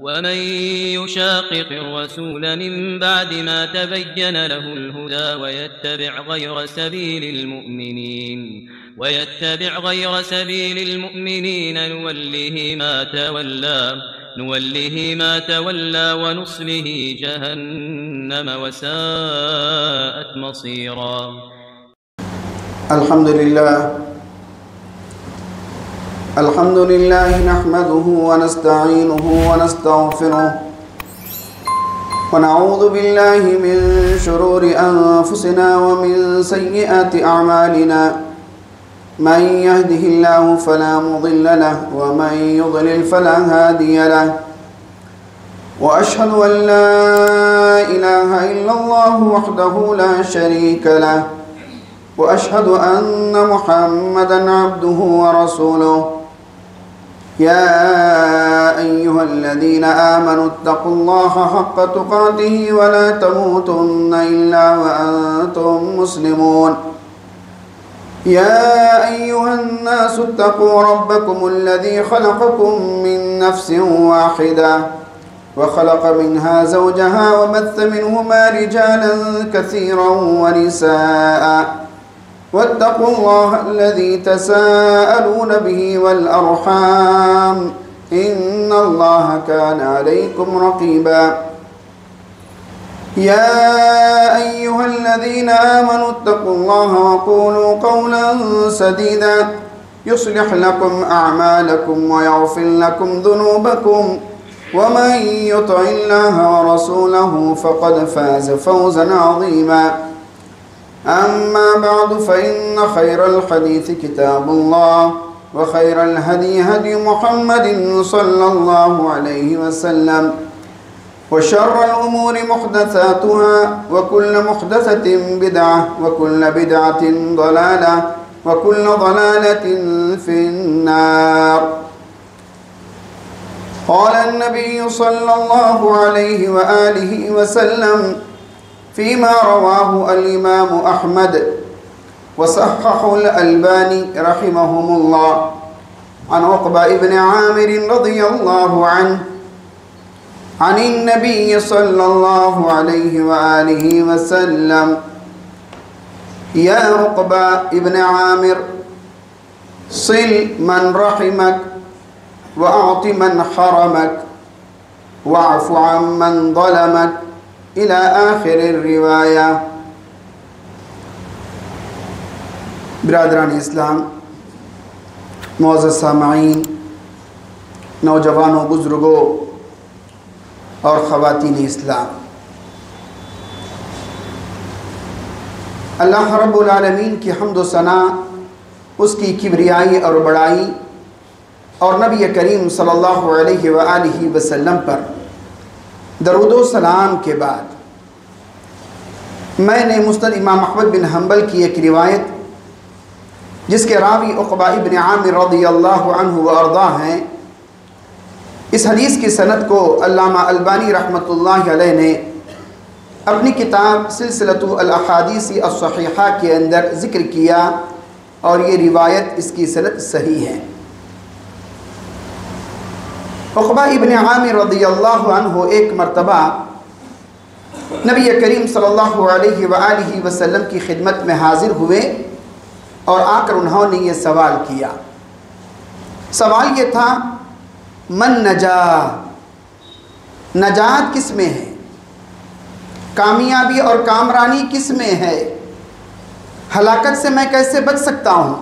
ومن يشاقق الرسول من بعد ما تبين له الهدى ويتبع غير سبيل المؤمنين نوله ما تولى ونصله جهنم وساءت مصيرا. الحمد لله نحمده ونستعينه ونستغفره ونعوذ بالله من شرور أنفسنا ومن سيئات أعمالنا. من يهده الله فلا مضل له ومن يضلل فلا هادي له. وأشهد أن لا إله إلا الله وحده لا شريك له وأشهد أن محمدًا عبده ورسوله. يا أيها الذين آمنوا اتقوا الله حق تقاته ولا تموتن إلا وأنتم مسلمون. يا أيها الناس اتقوا ربكم الذي خلقكم من نفس واحدة وخلق منها زوجها وبث منهما رجالا كثيرا ونساء. واتقوا الله الذي تساءلون به والأرحام إن الله كان عليكم رقيبا. يا أيها الذين آمنوا اتقوا الله وقولوا قولا سديدا يصلح لكم أعمالكم ويغفر لكم ذنوبكم ومن يطع الله ورسوله فقد فاز فوزا عظيما. أما بعد فإن خير الحديث كتاب الله وخير الهدي هدي محمد صلى الله عليه وسلم وشر الأمور محدثاتها وكل محدثة بدعة وكل بدعة ضلالة وكل ضلالة في النار. قال النبي صلى الله عليه وآله وسلم فيما رواه الإمام أحمد وصححه الألباني رحمهم الله عن عقبة بن عامر رضي الله عنه عن النبي صلى الله عليه وآله وسلم يا عقبة بن عامر صل من رحمك وأعط من حرمك واعف عن من ظلمك إلى آخر الرواية. برادران اسلام، معزز سامعین، نوجوانوں، بزرگوں اور خواتین اسلام، اللہ رب العالمین کی حمد و ثنا، اس کی کبریائی اور بڑائی، اور نبی کریم صلی اللہ علیہ وآلہ وسلم پر درود و سلام کے بعد میں نے مسند امام احمد بن حنبل کی ایک روایت جس کے راوی عقبہ بن عامر رضی اللہ عنہ وارضاہ ہیں، اس حدیث کی سند کو علامہ البانی رحمۃ اللہ علیہ نے اپنی کتاب سلسلۃ الاحادیث الصحیحہ کے اندر ذکر کیا، اور یہ روایت اس کی سند صحیح ہے۔ عقبہ ابن عامر رضی اللہ عنہ ایک مرتبہ نبی کریم صلی اللہ علیہ وآلہ وسلم کی خدمت میں حاضر ہوئے اور آ کر انہوں نے یہ سوال کیا۔ سوال یہ تھا، من نجا، نجات کس میں ہے؟ کامیابی اور کامرانی کس میں ہے؟ ہلاکت سے میں کیسے بچ سکتا ہوں؟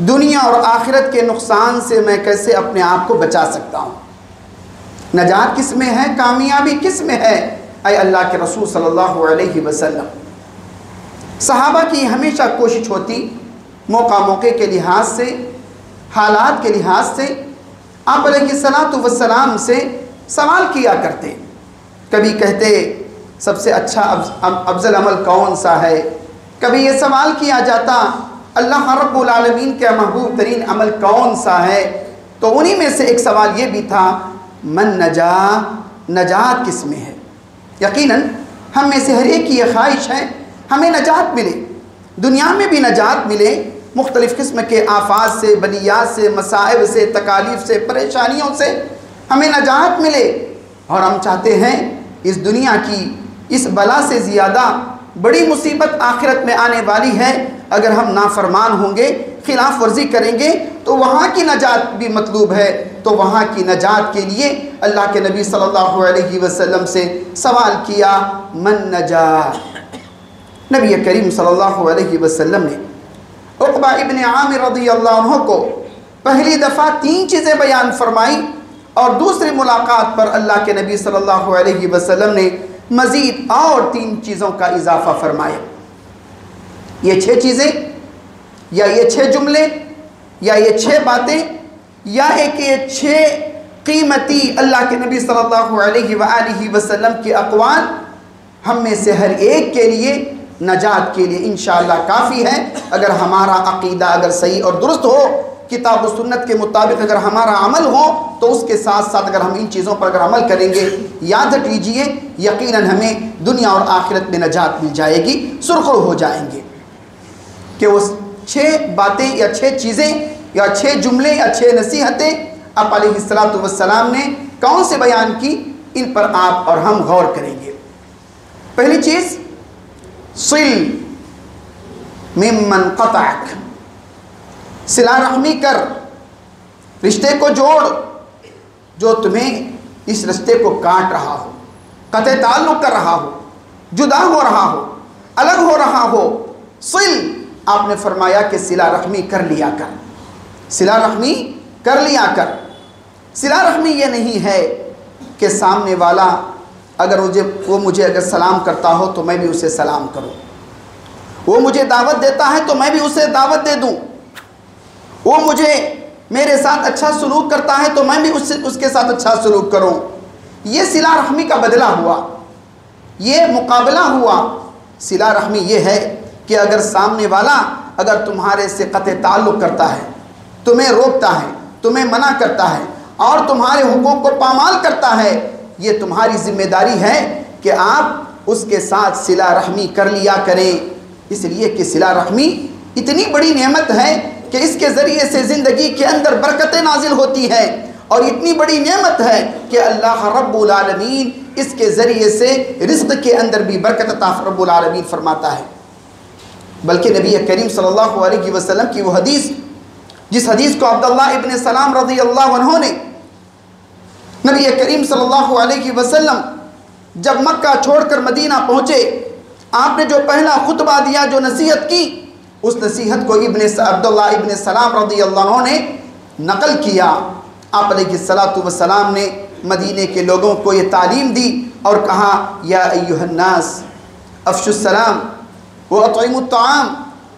دنیا اور آخرت کے نقصان سے میں کیسے اپنے آپ کو بچا سکتا ہوں؟ نجات کس میں ہے؟ کامیابی کس میں ہے اے اللہ کے رسول صلی اللہ علیہ وسلم؟ صحابہ کی ہمیشہ کوشش ہوتی، موقع کے لحاظ سے، حالات کے لحاظ سے آپ علیہ السلام سے سوال کیا کرتے۔ کبھی کہتے سب سے اچھا افضل عمل کون سا ہے؟ کبھی یہ سوال کیا جاتا اللہ رب العالمین کے محبوب ترین عمل کون سا ہے؟ تو انہی میں سے ایک سوال یہ بھی تھا، من نجا، نجات کس میں ہے؟ یقیناً ہم میں سے ہر ایک کی یہ خواہش ہے ہمیں نجات ملے، دنیا میں بھی نجات ملے، مختلف قسم کے آفات سے، بلیات سے، مصائب سے، تکالیف سے، پریشانیوں سے ہمیں نجات ملے، اور ہم چاہتے ہیں اس دنیا کی اس بلا سے زیادہ بڑی مصیبت آخرت میں آنے والی ہے۔ اگر ہم نافرمان ہوں گے، خلاف ورزی کریں گے تو وہاں کی نجات بھی مطلوب ہے۔ تو وہاں کی نجات کے لیے اللہ کے نبی صلی اللہ علیہ وسلم سے سوال کیا، من نجات؟ نبی کریم صلی اللہ علیہ وسلم نے عقبہ ابن عامر رضی اللہ عنہ کو پہلی دفعہ 3 چیزیں بیان فرمائی، اور دوسری ملاقات پر اللہ کے نبی صلی اللہ علیہ وسلم نے مزید اور 3 چیزوں کا اضافہ فرمایا۔ یہ 6 چیزیں، یا یہ 6 جملے، یا یہ 6 باتیں، یا ایک یہ 6 قیمتی اللہ کے نبی صلی اللہ علیہ وآلہ وسلم کے اقوال ہم میں سے ہر ایک کے لیے نجات کے لیے انشاءاللہ کافی ہے۔ اگر ہمارا عقیدہ اگر صحیح اور درست ہو، کتاب و سنت کے مطابق اگر ہمارا عمل ہو، تو اس کے ساتھ ساتھ اگر ہم ان چیزوں پر اگر عمل کریں گے، یاد رکھیے یقیناً ہمیں دنیا اور آخرت میں نجات مل جائے گی، سرخرو ہو جائیں گے۔ کہ وہ 6 باتیں یا 6 چیزیں یا 6 جملے یا 6 نصیحتیں آپ علیہ السلام نے کون سے بیان کی، ان پر آپ اور ہم غور کریں گے۔ پہلی چیز، صل ممن قطعک، صلہ رحمی کر، رشتے کو جوڑ جو تمہیں اس رشتے کو کاٹ رہا ہو، قطع تعلق کر رہا ہو، جدا ہو رہا ہو، الگ ہو رہا ہو۔ صل، آپ نے فرمایا کہ صلہ رحمی کر لیا کر، صلہ رحمی کر لیا کر۔ صلہ رحمی یہ نہیں ہے کہ سامنے والا اگر وہ مجھے اگر سلام کرتا ہو تو میں بھی اسے سلام کروں، وہ مجھے دعوت دیتا ہے تو میں بھی اسے دعوت دے دوں، وہ مجھے میرے ساتھ اچھا سلوک کرتا ہے تو میں بھی اس کے ساتھ اچھا سلوک کروں۔ یہ صلہ رحمی کا بدلہ ہوا، یہ مقابلہ ہوا۔ صلہ رحمی یہ ہے کہ اگر سامنے والا اگر تمہارے سے قطع تعلق کرتا ہے، تمہیں روکتا ہے، تمہیں منع کرتا ہے اور تمہارے حقوق کو پامال کرتا ہے، یہ تمہاری ذمہ داری ہے کہ آپ اس کے ساتھ صلہ رحمی کر لیا کریں۔ اس لیے کہ صلہ رحمی اتنی بڑی نعمت ہے کہ اس کے ذریعے سے زندگی کے اندر برکتیں نازل ہوتی ہیں، اور اتنی بڑی نعمت ہے کہ اللہ رب العالمین اس کے ذریعے سے رزق کے اندر بھی برکت عطا رب العالمین فرماتا ہے۔ بلکہ نبی کریم صلی اللہ علیہ وسلم کی وہ حدیث، جس حدیث کو عبداللہ ابن سلام رضی اللہ عنہ نے نبی کریم صلی اللہ علیہ وسلم جب مکہ چھوڑ کر مدینہ پہنچے، آپ نے جو پہلا خطبہ دیا، جو نصیحت کی، اس نصیحت کو عبداللہ ابن سلام رضی اللہ عنہ نے نقل کیا۔ آپ علیہ السلام نے مدینے کے لوگوں کو یہ تعلیم دی اور کہا، یا ایھا الناس افشوا السلام واطعموا الطعام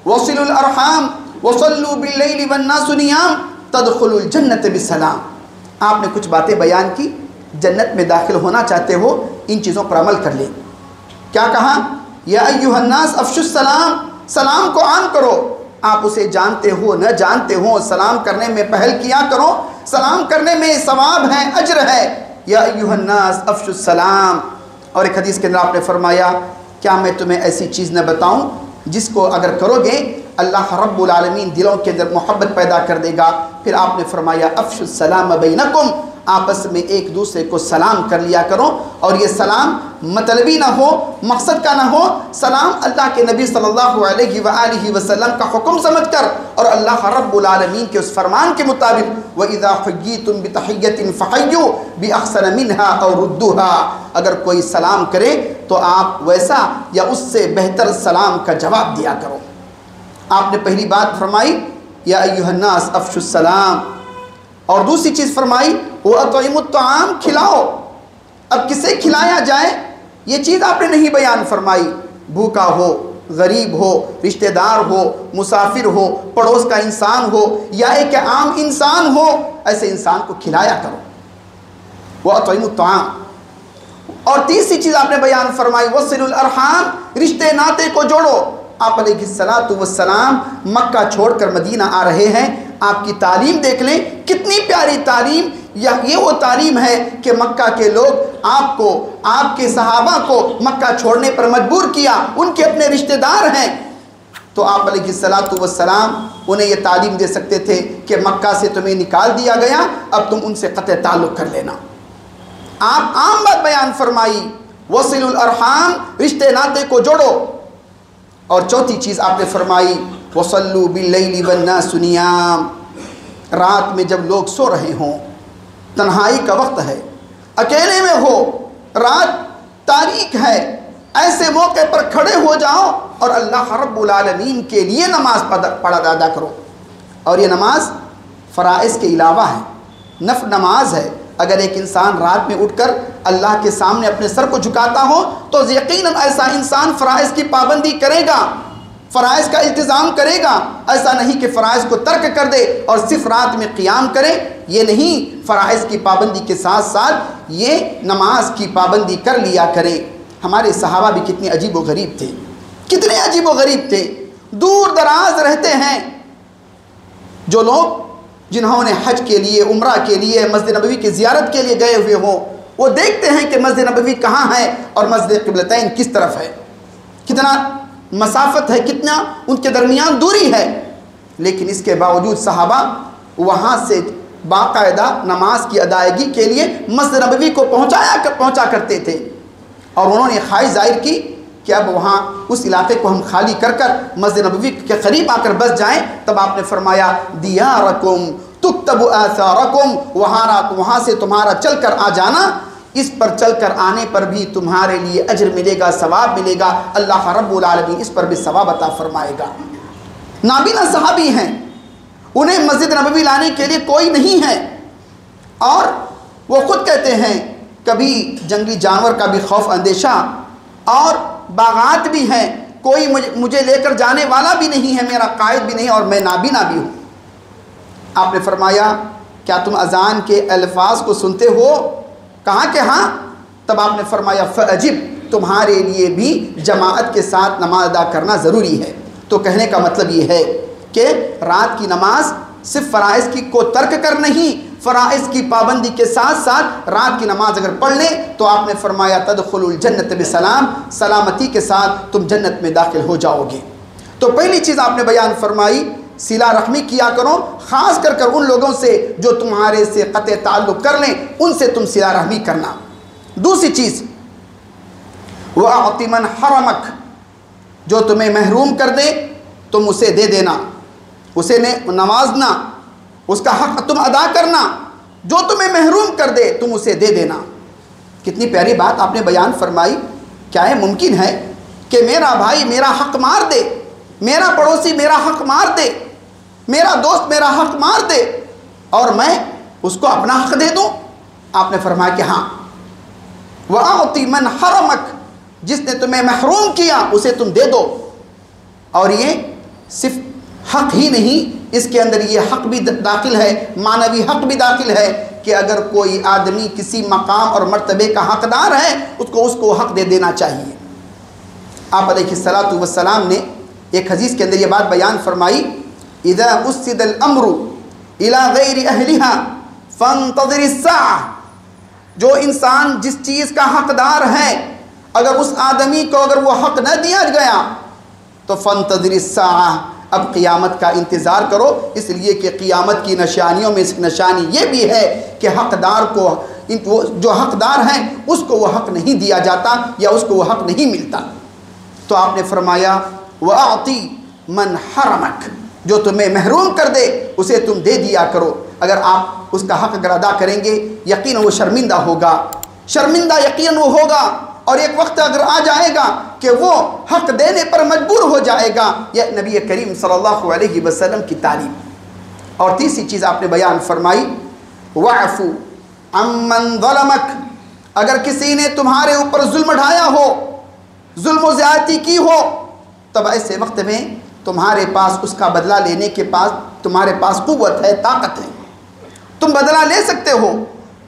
وصلوا الارحام وصلوا باللیل والناس نیام تدخلوا الجنۃ بسلام۔ آپ نے کچھ باتیں بیان کی، جنت میں داخل ہونا چاہتے ہو ان چیزوں پر عمل کر لیں۔ کیا کہا؟ یا ایھا الناس افشوا السلام، سلام کو عام کرو۔ آپ اسے جانتے ہو نہ جانتے ہو، سلام کرنے میں پہل کیا کرو، سلام کرنے میں ثواب ہے، اجر ہے۔ یا ایھا الناس افشوا السلام۔ اور ایک حدیث کے اندر آپ نے فرمایا، کیا میں تمہیں ایسی چیز نہ بتاؤں جس کو اگر کرو گے اللہ رب العالمین دلوں کے اندر محبت پیدا کر دے گا؟ پھر آپ نے فرمایا، افشوا السلام بینکم، آپس میں ایک دوسرے کو سلام کر لیا کرو۔ اور یہ سلام مطلبی نہ ہو، مقصد کا نہ ہو، سلام اللہ کے نبی صلی اللہ علیہ وآلہ وسلم کا حکم سمجھ کر اور اللہ رب العالمین کے اس فرمان کے مطابق، وَإِذَا حُيِّيتُم بِتَحِيَّةٍ فَحَيُّوا بِأَحْسَنَ مِنْهَا أَوْ رُدُّوهَا، اگر کوئی سلام کرے تو آپ ویسا یا اس سے بہتر سلام کا جواب دیا کرو۔ آپ نے پہلی بات فرمائی، یا ایھا الناس افشوا السلام، اور دوسری چیز فرمائی، وَأَطْعِمُوا الطَّعَامَ، کھلاؤ۔ اب کسے کھلایا جائے یہ چیز آپ نے نہیں بیان فرمائی۔ بھوکا ہو، غریب ہو، رشتہ دار ہو، مسافر ہو، پڑوس کا انسان ہو، یا ایک عام انسان ہو، ایسے انسان کو کھلایا کرو۔ وَأَطْعِمُوا الطَّعَامَ۔ اور تیسری چیز آپ نے بیان فرمائی، وَصِلُوا الْأَرْحَامَ، رشتے ناطے کو جوڑو۔ آپ علیہ السلام مکہ چھوڑ کر مدینہ آ رہے ہیں، آپ کی تعلیم دیکھ لیں، کتنی پیاری تعلیم۔ یہ وہ تعلیم ہے کہ مکہ کے لوگ آپ کو، آپ کے صحابہ کو مکہ چھوڑنے پر مجبور کیا، ان کے اپنے رشتہ دار ہیں، تو آپ علیہ الصلوۃ والسلام انہیں یہ تعلیم دے سکتے تھے کہ مکہ سے تمہیں نکال دیا گیا، اب تم ان سے قطع تعلق کر لینا۔ آپ عام بات بیان فرمائی، وصل الارحام، رشتے ناطے کو جوڑو۔ اور چوتھی چیز آپ نے فرمائی، وصلوا باللیل والناس نیام، رات میں جب لوگ سو رہے ہوں، تنہائی کا وقت ہے، اکیلے میں ہو، رات تاریک ہے، ایسے موقع پر کھڑے ہو جاؤ اور اللہ رب العالمین کے لیے نماز پڑھا ادا کرو۔ اور یہ نماز فرائض کے علاوہ ہے، نفل نماز ہے۔ اگر ایک انسان رات میں اٹھ کر اللہ کے سامنے اپنے سر کو جھکاتا ہو تو یقیناً ایسا انسان فرائض کی پابندی کرے گا، فرائض کا التزام کرے گا۔ ایسا نہیں کہ فرائض کو ترک کر دے اور صرف رات میں قیام کرے، یہ نہیں، فرائض کی پابندی کے ساتھ ساتھ یہ نماز کی پابندی کر لیا کرے۔ ہمارے صحابہ بھی کتنے عجیب و غریب تھے، کتنے عجیب و غریب تھے، دور دراز رہتے ہیں۔ جو لوگ جنہوں نے حج کے لیے، عمرہ کے لیے، مسجد نبوی کی زیارت کے لیے گئے ہوئے ہوں، وہ دیکھتے ہیں کہ مسجد نبوی کہاں ہے اور مسجد قبلتین کس طرف ہے، کتنا مسافت ہے، کتنا ان کے درمیان دوری ہے۔ لیکن اس کے باوجود صحابہ وہاں سے باقاعدہ نماز کی ادائیگی کے لیے مسجد نبوی کو پہنچا کرتے تھے، اور انہوں نے خواہش ظاہر کی کہ اب وہاں اس علاقے کو ہم خالی کر کر مسجد نبوی کے قریب آ کر بس جائیں۔ تب آپ نے فرمایا، دیارکم تکتب آثارکم، وہاں سے تمہارا چل کر آ جانا، اس پر چل کر آنے پر بھی تمہارے لیے اجر ملے گا، ثواب ملے گا، اللہ رب العالمین اس پر بھی ثواب عطا فرمائے گا۔ نابینا صحابی ہیں، انہیں مسجد نبوی لانے کے لیے کوئی نہیں ہے، اور وہ خود کہتے ہیں کبھی جنگلی جانور کا بھی خوف اندیشہ، اور باغات بھی ہیں، کوئی مجھے لے کر جانے والا بھی نہیں ہے، میرا قائد بھی نہیں، اور میں نابینا بھی ہوں۔ آپ نے فرمایا، کیا تم اذان کے الفاظ کو سنتے ہو؟ کہا کہ ہاں۔ تب آپ نے فرمایا، فَأَجِبْ، تمہارے لیے بھی جماعت کے ساتھ نماز ادا کرنا ضروری ہے۔ تو کہنے کا مطلب یہ ہے کہ رات کی نماز صرف فرائض کی کو ترک کر نہیں، فرائض کی پابندی کے ساتھ ساتھ رات کی نماز اگر پڑھ لیں تو آپ نے فرمایا، تدخلوا الجنت بسلام، سلامتی کے ساتھ تم جنت میں داخل ہو جاؤ گے۔ تو پہلی چیز آپ نے بیان فرمائی، صلہ رحمی کیا کرو، خاص کر ان لوگوں سے جو تمہارے سے قطع تعلق کر لیں، ان سے تم صلہ رحمی کرنا۔ دوسری چیز، وَأَعْطِ مَنْ حَرَمَكَ، جو تمہیں محروم کر دے تم اسے دے دینا، اسے نوازنا، اس کا حق تم ادا کرنا، جو تمہیں محروم کر دے تم اسے دے دینا۔ کتنی پیاری بات آپ نے بیان فرمائی۔ کیا ہے ممکن ہے کہ میرا بھائی میرا حق مار دے، میرا پڑوسی میرا حق مار دے، میرا دوست میرا حق مار دے، اور میں اس کو اپنا حق دے دوں؟ آپ نے فرمایا کہ ہاں، وَأَعْطِ مَنْ حَرَمَكَ، جس نے تمہیں محروم کیا اسے تم دے دو۔ اور یہ صرف حق ہی نہیں، اس کے اندر یہ حق بھی داخل ہے، معنوی حق بھی داخل ہے کہ اگر کوئی آدمی کسی مقام اور مرتبے کا حقدار ہے اس کو حق دے دینا چاہیے۔ آپ علیہ الصلوۃ والسلام نے ایک حدیث کے اندر یہ بات بیان فرمائی، اذا اسد الامر الى غیر اہلها فانتظر الساعة، جو انسان جس چیز کا حقدار ہے اگر اس آدمی کو اگر وہ حق نہ دیا گیا تو فانتظر الساعة، اب قیامت کا انتظار کرو، اس لیے کہ قیامت کی نشانیوں میں سے نشانی یہ بھی ہے کہ حقدار کو، جو حقدار ہیں اس کو وہ حق نہیں دیا جاتا یا اس کو وہ حق نہیں ملتا۔ تو آپ نے فرمایا، وَأَعْطِ مَنْ حَرَمَكَ، جو تمہیں محروم کر دے اسے تم دے دیا کرو۔ اگر آپ اس کا حق اگر ادا کریں گے یقیناً وہ شرمندہ ہوگا، شرمندہ یقیناً وہ ہوگا، اور ایک وقت اگر آ جائے گا کہ وہ حق دینے پر مجبور ہو جائے گا۔ یہ نبی کریم صلی اللہ علیہ وسلم کی تعلیم۔ اور تیسری چیز آپ نے بیان فرمائی، وَاعْفُ عَمَّنْ ظَلَمَكَ، اگر کسی نے تمہارے اوپر ظلم ڈھایا ہو، ظلم و زیادتی کی ہو، تب ایسے وقت میں تمہارے پاس اس کا بدلہ لینے کے پاس تمہارے پاس قوت ہے، طاقت ہے، تم بدلہ لے سکتے ہو،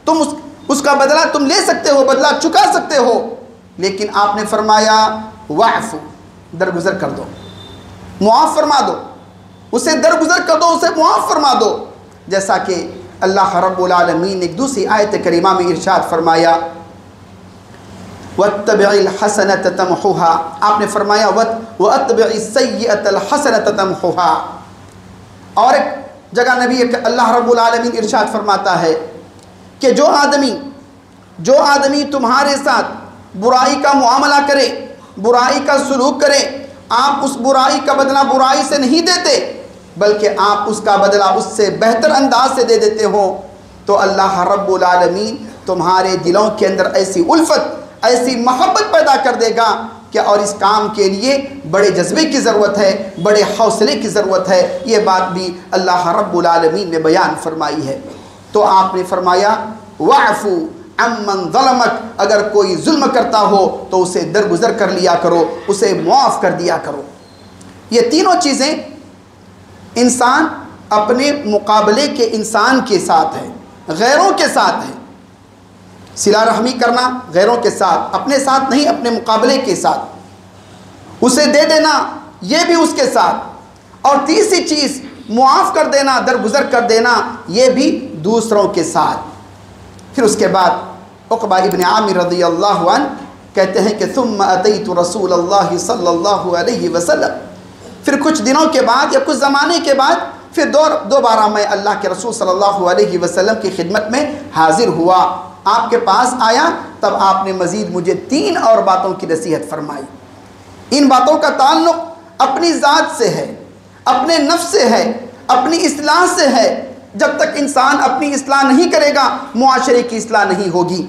تم اس کا بدلہ تم لے سکتے ہو، بدلہ چکا سکتے ہو۔ لیکن آپ نے فرمایا، وَاعْفُ، درگزر کر دو، معاف فرما دو، اسے درگزر کر دو، اسے معاف فرما دو۔ جیسا کہ اللہ رب العالمین نے ایک دوسری آیت کریمہ میں ارشاد فرمایا، وَاتَّبِعِ الْحَسَنَةَ تَمْحُوهَا، آپ نے فرمایا وَاتَّبِعِ السَّيِّئَةَ الْحَسَنَةَ تَمْحُوهَا۔ اور ایک جگہ نبی اللہ رب العالمین ارشاد فرماتا ہے کہ جو آدمی تمہارے ساتھ برائی کا معاملہ کرے، برائی کا سلوک کرے، آپ اس برائی کا بدلہ برائی سے نہیں دیتے بلکہ آپ اس کا بدلہ اس سے بہتر انداز سے دے دیتے ہو، تو اللہ رب العالمین تمہارے دلوں کے اندر ایسی الفت، ایسی محبت پیدا کر دے گا کہ اور اس کام کے لیے بڑے جذبے کی ضرورت ہے، بڑے حوصلے کی ضرورت ہے۔ یہ بات بھی اللہ رب العالمین نے بیان فرمائی ہے۔ تو آپ نے فرمایا وَاعْفُوا عَمَّنْ ظَلَمَكَ، اگر کوئی ظلم کرتا ہو تو اسے درگزر کر لیا کرو، اسے معاف کر دیا کرو۔ یہ تینوں چیزیں انسان اپنے مقابلے کے انسان کے ساتھ ہے، غیروں کے ساتھ ہے۔ صلہ رحمی کرنا غیروں کے ساتھ، اپنے ساتھ نہیں، اپنے مقابلے کے ساتھ۔ اسے دے دینا یہ بھی اس کے ساتھ۔ اور تیسری چیز معاف کر دینا، درگزر کر دینا، یہ بھی دوسروں کے ساتھ۔ پھر اس کے بعد عقبہ ابن عامر رضی اللہ عنہ کہتے ہیں کہ ثم اتیت رسول اللہ صلی اللہ علیہ وسلم، پھر کچھ دنوں کے بعد یا کچھ زمانے کے بعد پھر دوبارہ میں اللہ کے رسول صلی اللہ علیہ وسلم کی خدمت میں حاضر ہوا، آپ کے پاس آیا، تب آپ نے مزید مجھے 3 اور باتوں کی نصیحت فرمائی۔ ان باتوں کا تعلق اپنی ذات سے ہے، اپنے نفس سے ہے، اپنی اصلاح سے ہے۔ جب تک انسان اپنی اصلاح نہیں کرے گا معاشرے کی اصلاح نہیں ہوگی۔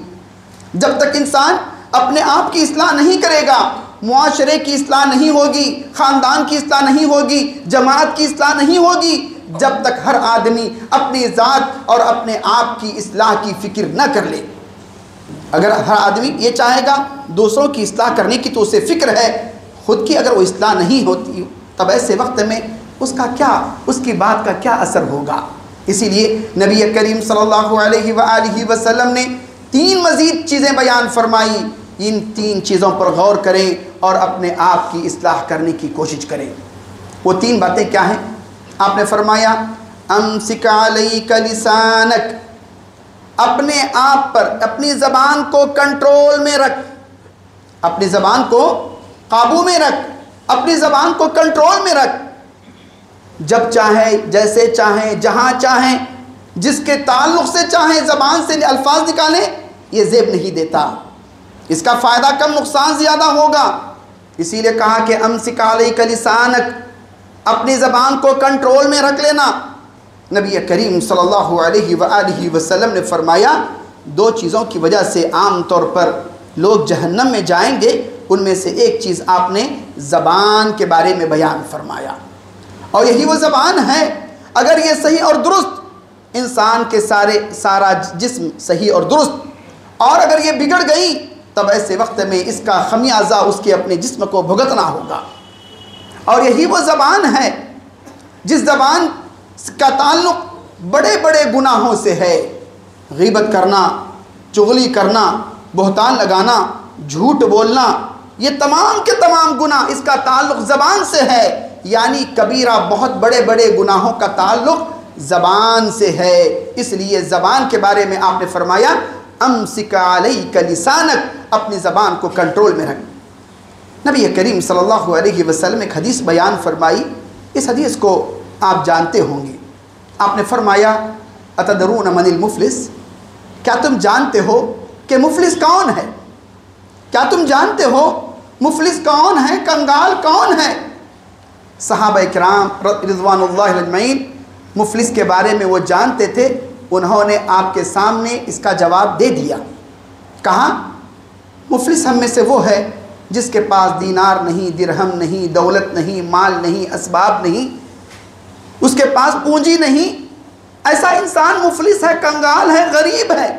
جب تک انسان اپنے آپ کی اصلاح نہیں کرے گا معاشرے کی اصلاح نہیں ہوگی، خاندان کی اصلاح نہیں ہوگی، جماعت کی اصلاح نہیں ہوگی۔ جب تک ہر آدمی اپنی ذات اور اپنے آپ کی اصلاح کی فکر نہ کر لے۔ اگر ہر آدمی یہ چاہے گا دوسروں کی اصلاح کرنے کی تو اسے فکر ہے، خود کی اگر وہ اصلاح نہیں ہوتی تب ایسے وقت میں اس کی بات کا کیا اثر ہوگا۔ اسی لیے نبی کریم صلی اللہ علیہ وآلہ وسلم نے 3 مزید چیزیں بیان فرمائی۔ ان 3 چیزوں پر غور کریں اور اپنے آپ کی اصلاح کرنے کی کوشش کریں۔ وہ 3 باتیں کیا ہیں؟ آپ نے فرمایا امسک علیک لسانک، اپنے آپ پر، اپنی زبان کو کنٹرول میں رکھ، اپنی زبان کو قابو میں رکھ، اپنی زبان کو کنٹرول میں رکھ۔ جب چاہے، جیسے چاہیں، جہاں چاہیں، جس کے تعلق سے چاہیں زبان سے الفاظ نکالیں، یہ زیب نہیں دیتا، اس کا فائدہ کم نقصان زیادہ ہوگا۔ اسی لیے کہا کہ امسک علیک لسانک، اپنی زبان کو کنٹرول میں رکھ لینا۔ نبی کریم صلی اللہ علیہ وآلہ وسلم نے فرمایا 2 چیزوں کی وجہ سے عام طور پر لوگ جہنم میں جائیں گے، ان میں سے ایک چیز آپ نے زبان کے بارے میں بیان فرمایا، اور یہی وہ زبان ہے، اگر یہ صحیح اور درست، انسان کے سارا جسم صحیح اور درست، اور اگر یہ بگڑ گئی تب ایسے وقت میں اس کا خمیازہ اس کے اپنے جسم کو بھگتنا ہوگا۔ اور یہی وہ زبان ہے جس زبان کا تعلق بڑے بڑے گناہوں سے ہے، غیبت کرنا، چغلی کرنا، بہتان لگانا، جھوٹ بولنا، یہ تمام کے تمام گناہ اس کا تعلق زبان سے ہے۔ یعنی کبیرہ، بہت بڑے بڑے گناہوں کا تعلق زبان سے ہے۔ اس لیے زبان کے بارے میں آپ نے فرمایا امسک علیک لسانک، اپنی زبان کو کنٹرول میں رکھ۔ نبی کریم صلی اللہ علیہ وسلم ایک حدیث بیان فرمائی، اس حدیث کو آپ جانتے ہوں گے۔ آپ نے فرمایا اتدرون من المفلس، کیا تم جانتے ہو کہ مفلس کون ہے؟ کیا تم جانتے ہو مفلس کون ہے، کنگال کون ہے؟ صحابہ کرام رضوان اللہ اجمعین مفلس کے بارے میں وہ جانتے تھے، انہوں نے آپ کے سامنے اس کا جواب دے دیا۔ کہا مفلس ہم میں سے وہ ہے جس کے پاس دینار نہیں، درہم نہیں، دولت نہیں، مال نہیں، اسباب نہیں، اس کے پاس پونجی نہیں، ایسا انسان مفلس ہے، کنگال ہے، غریب ہے۔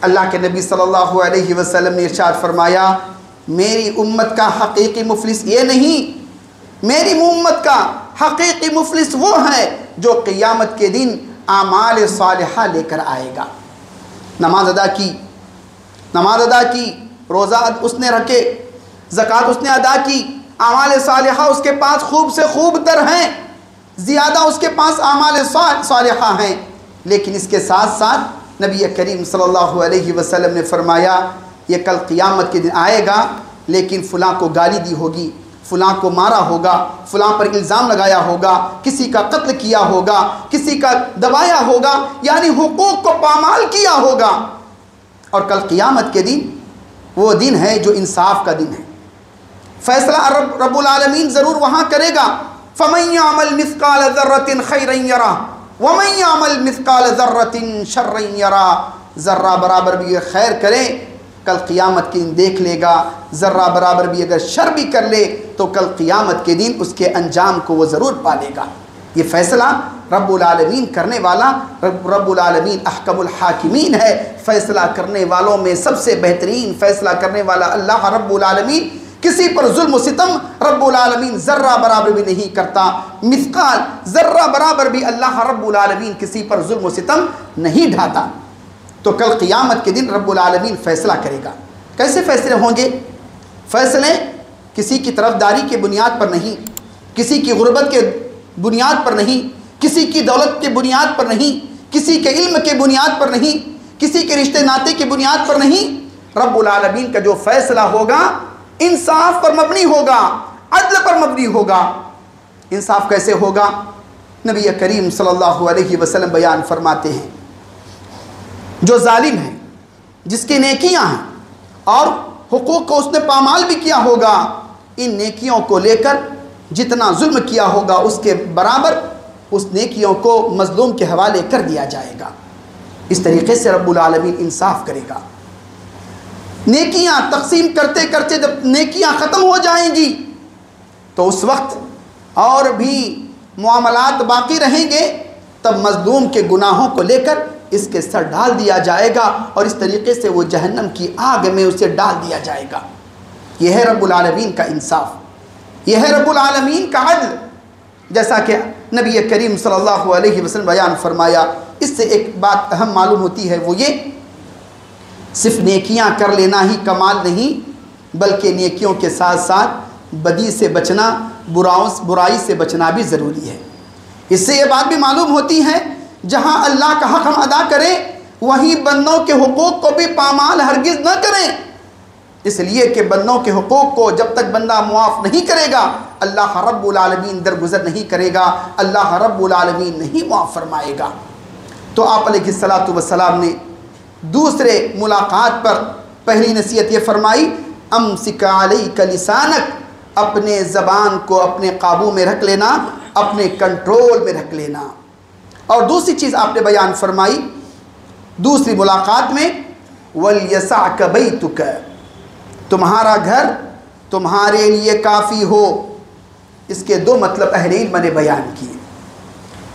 اللہ کے نبی صلی اللہ علیہ وسلم نے ارشاد فرمایا میری امت کا حقیقی مفلس یہ نہیں، میری امت کا حقیقی مفلس وہ ہے جو قیامت کے دن اعمال صالحہ لے کر آئے گا۔ نماز ادا کی، روزہ اس نے رکھے، زکوٰۃ اس نے ادا کی، اعمال صالحہ اس کے پاس خوب سے خوب تر ہیں، زیادہ اس کے پاس اعمال صالحہ ہیں، لیکن اس کے ساتھ ساتھ نبی کریم صلی اللہ علیہ وسلم نے فرمایا یہ کل قیامت کے دن آئے گا، لیکن فلاں کو گالی دی ہوگی، فلاں کو مارا ہوگا، فلاں پر الزام لگایا ہوگا، کسی کا قتل کیا ہوگا، کسی کا دبایا ہوگا، یعنی حقوق کو پامال کیا ہوگا۔ اور کل قیامت کے دن وہ دن ہے جو انصاف کا دن ہے، فیصلہ رب العالمین ضرور وہاں کرے گا۔ فَمَن يَعْمَلْ مِثْقَالَ ذَرَّةٍ خَيْرًا يَرَهُ وَمَن يَعْمَلْ مِثْقَالَ ذَرَّةٍ شَرًّا يَرَهُ، ذرہ برابر بھی یہ خیر کرے کل قیامت کے دن دیکھ لے گا، ذرہ برابر بھی اگر شر بھی کر لے تو کل قیامت کے دن اس کے انجام کو وہ ضرور پالے گا۔ یہ فیصلہ رب العالمین کرنے والا، رب العالمین احکم الحاکمین ہے، فیصلہ کرنے والوں میں سب سے بہترین فیصلہ کرنے والا اللہ رب العالمین۔ کسی پر ظلم و ستم رب العالمین ذرہ برابر بھی نہیں کرتا، مثقال ذرہ برابر بھی اللہ رب العالمین کسی پر ظلم و ستم نہیں ڈھاتا۔ تو کل قیامت کے دن رب العالمین فیصلہ کرے گا۔ کیسے فیصلے ہوں گے؟ فیصلے کسی کی طرفداری کے بنیاد پر نہیں، کسی کی غربت کے بنیاد پر نہیں، کسی کی دولت کے بنیاد پر نہیں، کسی کے علم کے بنیاد پر نہیں، کسی کے رشتے ناطے کی بنیاد پر نہیں۔ رب العالمین کا جو فیصلہ ہوگا انصاف پر مبنی ہوگا، عدل پر مبنی ہوگا۔ انصاف کیسے ہوگا؟ نبی کریم صلی اللہ علیہ وسلم بیان فرماتے ہیں، جو ظالم ہے، جس کی نیکیاں ہیں اور حقوق کو اس نے پامال بھی کیا ہوگا، ان نیکیوں کو لے کر جتنا ظلم کیا ہوگا اس کے برابر اس نیکیوں کو مظلوم کے حوالے کر دیا جائے گا۔ اس طریقے سے رب العالمین انصاف کرے گا۔ نیکیاں تقسیم کرتے کرتے جب نیکیاں ختم ہو جائیں گی تو اس وقت اور بھی معاملات باقی رہیں گے، تب مظلوم کے گناہوں کو لے کر اس کے سر ڈال دیا جائے گا اور اس طریقے سے وہ جہنم کی آگ میں اسے ڈال دیا جائے گا۔ یہ ہے رب العالمین کا انصاف، یہ ہے رب العالمین کا عدل۔ جیسا کہ نبی کریم صلی اللہ علیہ وسلم بیان فرمایا، اس سے ایک بات اہم معلوم ہوتی ہے، وہ یہ صرف نیکیاں کر لینا ہی کمال نہیں، بلکہ نیکیوں کے ساتھ ساتھ بدی سے بچنا، برائی سے بچنا بھی ضروری ہے۔ اس سے یہ بات بھی معلوم ہوتی ہے، جہاں اللہ کا حق ہم ادا کریں وہیں بندوں کے حقوق کو بھی پامال ہرگز نہ کریں، اس لیے کہ بندوں کے حقوق کو جب تک بندہ معاف نہیں کرے گا اللہ رب العالمین درگزر نہیں کرے گا، اللہ رب العالمین نہیں معاف فرمائے گا۔ تو آپ علیہ الصلاۃ والسلام نے دوسرے ملاقات پر پہلی نصیحت یہ فرمائی، امسک علیک لسانک، اپنے زبان کو اپنے قابو میں رکھ لینا، اپنے کنٹرول میں رکھ لینا۔ اور دوسری چیز آپ نے بیان فرمائی دوسری ملاقات میں، وَلْيَسَعْكَ بَيْتُكَ، تمہارا گھر تمہارے لیے کافی ہو۔ اس کے دو مطلب اہل علم نے بیان کیے۔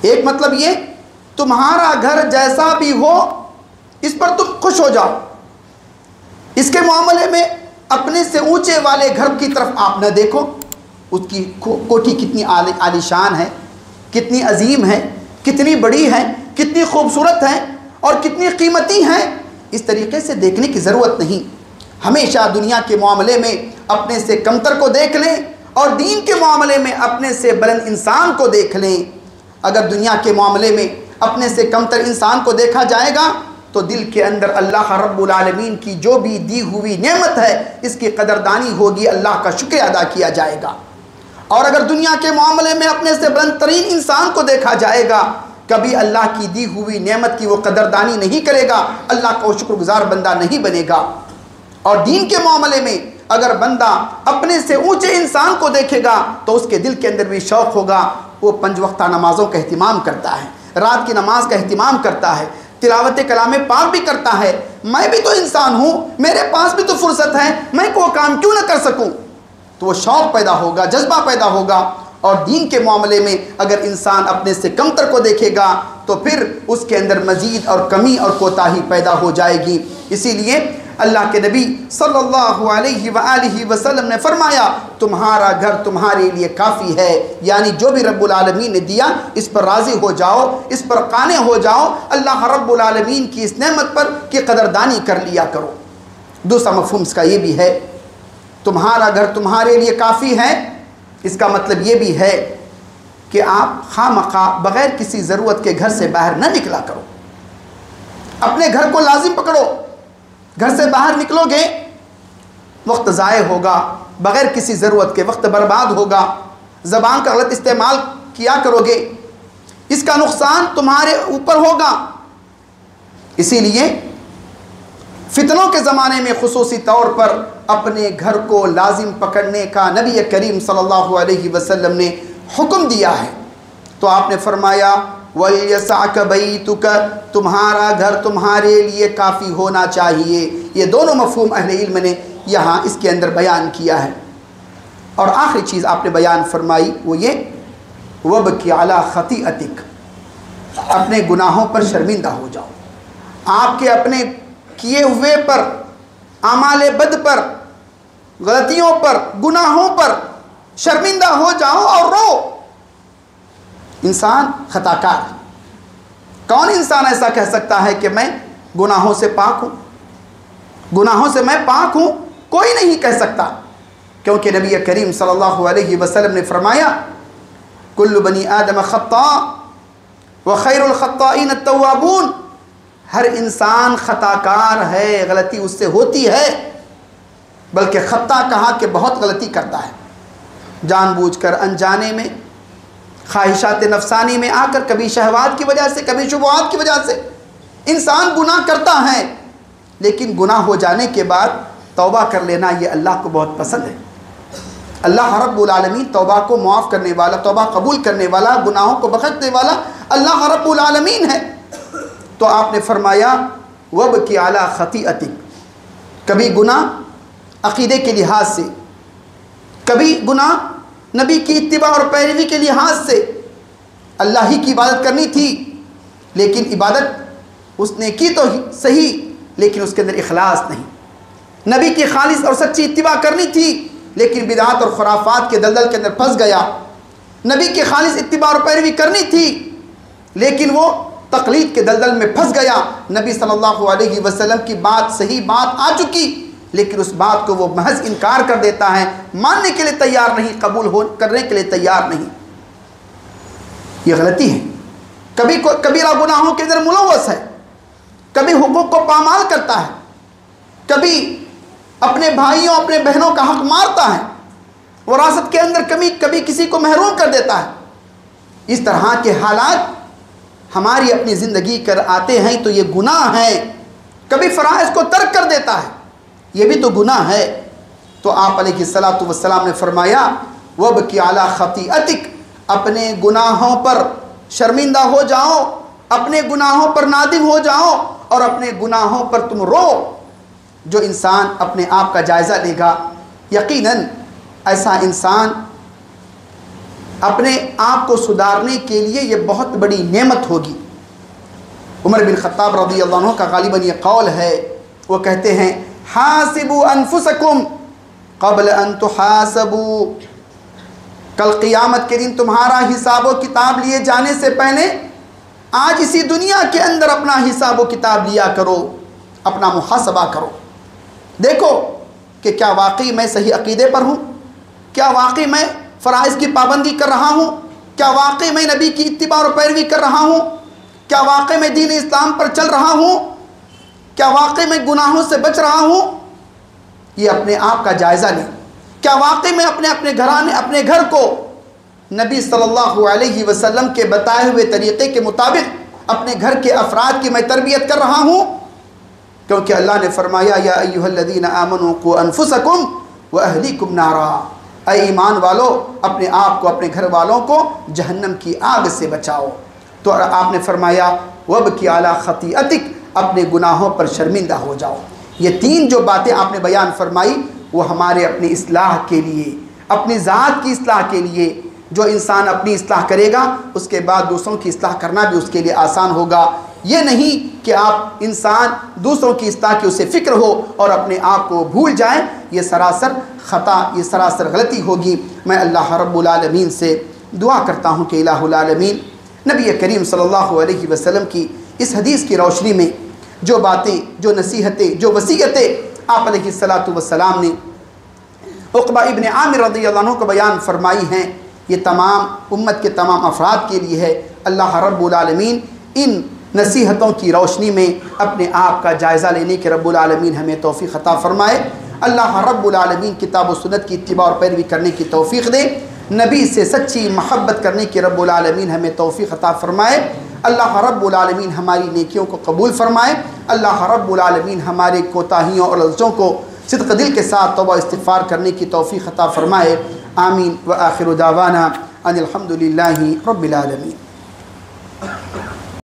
ایک مطلب یہ، تمہارا گھر جیسا بھی ہو اس پر تم خوش ہو جاؤ، اس کے معاملے میں اپنے سے اونچے والے گھر کی طرف آپ نہ دیکھو، اس کی کوٹھی کتنی عالی شان ہے، کتنی عظیم ہے، کتنی بڑی ہے، کتنی خوبصورت ہے اور کتنی قیمتی ہے، اس طریقے سے دیکھنے کی ضرورت نہیں۔ ہمیشہ دنیا کے معاملے میں اپنے سے کمتر کو دیکھ لیں اور دین کے معاملے میں اپنے سے بلند انسان کو دیکھ لیں۔ اگر دنیا کے معاملے میں اپنے سے کمتر انسان کو دیکھا جائے گا تو دل کے اندر اللہ رب العالمین کی جو بھی دی ہوئی نعمت ہے اس کی قدردانی ہوگی، اللہ کا شکر ادا کیا جائے گا۔ اور اگر دنیا کے معاملے میں اپنے سے بلند ترین انسان کو دیکھا جائے گا، کبھی اللہ کی دی ہوئی نعمت کی وہ قدردانی نہیں کرے گا، اللہ کا وہ شکر گزار بندہ نہیں بنے گا۔ اور دین کے معاملے میں اگر بندہ اپنے سے اونچے انسان کو دیکھے گا تو اس کے دل کے اندر بھی شوق ہوگا، وہ 5 وقتہ نمازوں کا اہتمام کرتا ہے، رات کی نماز کا اہتمام کرتا ہے، تلاوت کلام پاک بھی کرتا ہے، میں بھی تو انسان ہوں، میرے پاس بھی تو فرصت ہے، میں کوئی کام کیوں نہ کر سکوں؟ تو وہ شوق پیدا ہوگا، جذبہ پیدا ہوگا۔ اور دین کے معاملے میں اگر انسان اپنے سے کمتر کو دیکھے گا تو پھر اس کے اندر مزید اور کمی اور کوتاہی پیدا ہو جائے گی۔ اسی لیے اللہ کے نبی صلی اللہ علیہ وآلہ وسلم نے فرمایا، تمہارا گھر تمہارے لیے کافی ہے، یعنی جو بھی رب العالمین نے دیا اس پر راضی ہو جاؤ، اس پر قانع ہو جاؤ، اللہ رب العالمین کی اس نعمت پر کی قدردانی کر لیا کرو۔ دوسرا مفہوم اس کا یہ بھی ہے، تمہارا گھر تمہارے لیے کافی ہے، اس کا مطلب یہ بھی ہے کہ آپ خواہ مخواہ بغیر کسی ضرورت کے گھر سے باہر نہ نکلا کرو، اپنے گھر کو لازم پکڑو، گھر سے باہر نکلو گے وقت ضائع ہوگا، بغیر کسی ضرورت کے وقت برباد ہوگا، زبان کا غلط استعمال کیا کرو گے، اس کا نقصان تمہارے اوپر ہوگا۔ اسی لیے فتنوں کے زمانے میں خصوصی طور پر اپنے گھر کو لازم پکڑنے کا نبی کریم صلی اللہ علیہ وسلم نے حکم دیا ہے۔ تو آپ نے فرمایا وَلْيَسَعْكَ بَيْتُكَ، تمہارا گھر تمہارے لیے کافی ہونا چاہیے۔ یہ دونوں مفہوم اہل علم نے یہاں اس کے اندر بیان کیا ہے۔ اور آخری چیز آپ نے بیان فرمائی وہ یہ وَبْكِ عَلَىٰ خَطِيئَتِكَ، اپنے گناہوں پر شرمندہ ہو جاؤ، آپ کے اپنے کیے ہوئے پر، اعمال بد پر، غلطیوں پر، گناہوں پر شرمندہ ہو جاؤ اور رو۔ انسان خطا کار ہے، کون انسان ایسا کہہ سکتا ہے کہ میں گناہوں سے پاک ہوں؟ گناہوں سے میں پاک ہوں کوئی نہیں کہہ سکتا، کیونکہ نبی کریم صلی اللہ علیہ وسلم نے فرمایا کل بنی آدم خطاء وخیر الخطائین التوابون، ہر انسان خطا کار ہے، غلطی اس سے ہوتی ہے، بلکہ خطا کہا کہ بہت غلطی کرتا ہے، جان بوجھ کر، انجانے میں، خواہشات نفسانی میں آ کر، کبھی شہوات کی وجہ سے، کبھی شبہات کی وجہ سے انسان گناہ کرتا ہے، لیکن گناہ ہو جانے کے بعد توبہ کر لینا یہ اللہ کو بہت پسند ہے۔ اللہ رب العالمین توبہ کو معاف کرنے والا، توبہ قبول کرنے والا، گناہوں کو بخشنے والا اللہ رب العالمین ہے۔ تو آپ نے فرمایا وَبْكِ عَلَىٰ خَطِيئَتِكَ، کبھی گناہ عقیدے کے لحاظ سے، کبھی گناہ نبی کی اتباع اور پیروی کے لحاظ سے، اللہ ہی کی عبادت کرنی تھی لیکن عبادت اس نے کی تو صحیح لیکن اس کے اندر اخلاص نہیں، نبی کی خالص اور سچی اتباع کرنی تھی لیکن بدعات اور خرافات کے دلدل کے اندر پھنس گیا، نبی کی خالص اتباع اور پیروی کرنی تھی لیکن وہ تقلید کے دلدل میں پھنس گیا، نبی صلی اللہ علیہ وسلم کی بات صحیح بات آ چکی لیکن اس بات کو وہ محض انکار کر دیتا ہے، ماننے کے لیے تیار نہیں، قبول کرنے کے لیے تیار نہیں۔ یہ غلطی ہے، کبھی کبیرہ گناہوں کے اندر ملوث ہے، کبھی حقوق کو پامال کرتا ہے، کبھی اپنے بھائیوں اپنے بہنوں کا حق مارتا ہے، وراثت کے اندر کبھی کسی کو محروم کر دیتا ہے۔ اس طرح کے حالات ہماری اپنی زندگی کر آتے ہیں تو یہ گناہ ہے، کبھی فرائض کو ترک کر دیتا ہے، یہ بھی تو گناہ ہے۔ تو آپ علیہ الصلوۃ والسلام نے فرمایا وَبْكِ عَلَىٰ خَطِيئَتِكَ، اپنے گناہوں پر شرمندہ ہو جاؤ، اپنے گناہوں پر نادم ہو جاؤ اور اپنے گناہوں پر تم رو۔ جو انسان اپنے آپ کا جائزہ لے گا یقیناً ایسا انسان اپنے آپ کو سدھارنے کے لیے یہ بہت بڑی نعمت ہوگی۔ عمر بن خطاب رضی اللہ عنہ کا غالباً یہ قول ہے، وہ کہتے ہیں حاسبوا انفسکم قبل ان تحاسبوا، کل قیامت کے دن تمہارا حساب و کتاب لیے جانے سے پہلے آج اسی دنیا کے اندر اپنا حساب و کتاب لیا کرو، اپنا محاسبہ کرو، دیکھو کہ کیا واقعی میں صحیح عقیدے پر ہوں، کیا واقعی میں فرائض کی پابندی کر رہا ہوں، کیا واقعی میں نبی کی اتباع اور پیروی کر رہا ہوں، کیا واقعی میں دین اسلام پر چل رہا ہوں، کیا واقعی میں گناہوں سے بچ رہا ہوں۔ یہ اپنے آپ کا جائزہ لیں، کیا واقعی میں اپنے گھر کو نبی صلی اللہ علیہ وسلم کے بتائے ہوئے طریقے کے مطابق اپنے گھر کے افراد کی میں تربیت کر رہا ہوں، کیونکہ اللہ نے فرمایا یا ایھا الذین آمنوا قوا انفسکم واہلیکم نارا، اے ایمان والو اپنے آپ کو اپنے گھر والوں کو جہنم کی آگ سے بچاؤ۔ تو آپ نے فرمایا وَبْكِ عَلَىٰ خَطِيئَتِكَ، اپنے گناہوں پر شرمندہ ہو جاؤ۔ یہ تین جو باتیں آپ نے بیان فرمائی وہ ہمارے اپنی اصلاح کے لیے، اپنی ذات کی اصلاح کے لیے، جو انسان اپنی اصلاح کرے گا اس کے بعد دوسروں کی اصلاح کرنا بھی اس کے لیے آسان ہوگا۔ یہ نہیں کہ آپ انسان دوسروں کی اصلاح کی اسے فکر ہو اور اپنے آپ کو بھول جائیں، یہ سراسر خطا، یہ سراسر غلطی ہوگی۔ میں اللہ رب العالمین سے دعا کرتا ہوں کہ الہ العالمین نبی کریم صلی اللہ علیہ وسلم کی اس حدیث کی روشنی میں جو باتیں، جو نصیحتیں، جو وصیتیں آپ علیہ الصلوۃ والسلام نے عقبہ ابن عامر رضی اللہ عنہ کو بیان فرمائی ہیں، یہ تمام امت کے تمام افراد کے لیے ہے۔ اللہ رب العالمین ان نصیحتوں کی روشنی میں اپنے آپ کا جائزہ لینے کے رب العالمین ہمیں توفیق عطا فرمائے۔ اللہ رب العالمین کتاب و سنت کی اتباع اور پیروی کرنے کی توفیق دے، نبی سے سچی محبت کرنے کی رب العالمین ہمیں توفیق عطا فرمائے۔ اللہ رب العالمین ہماری نیکیوں کو قبول فرمائے۔ اللہ رب العالمین ہمارے کوتاہیوں اور لفظوں کو صدق دل کے ساتھ توبہ استغفار کرنے کی توفیق عطا فرمائے۔ آمین۔ وآخر دعوانا ان الحمد للہ رب العالمین۔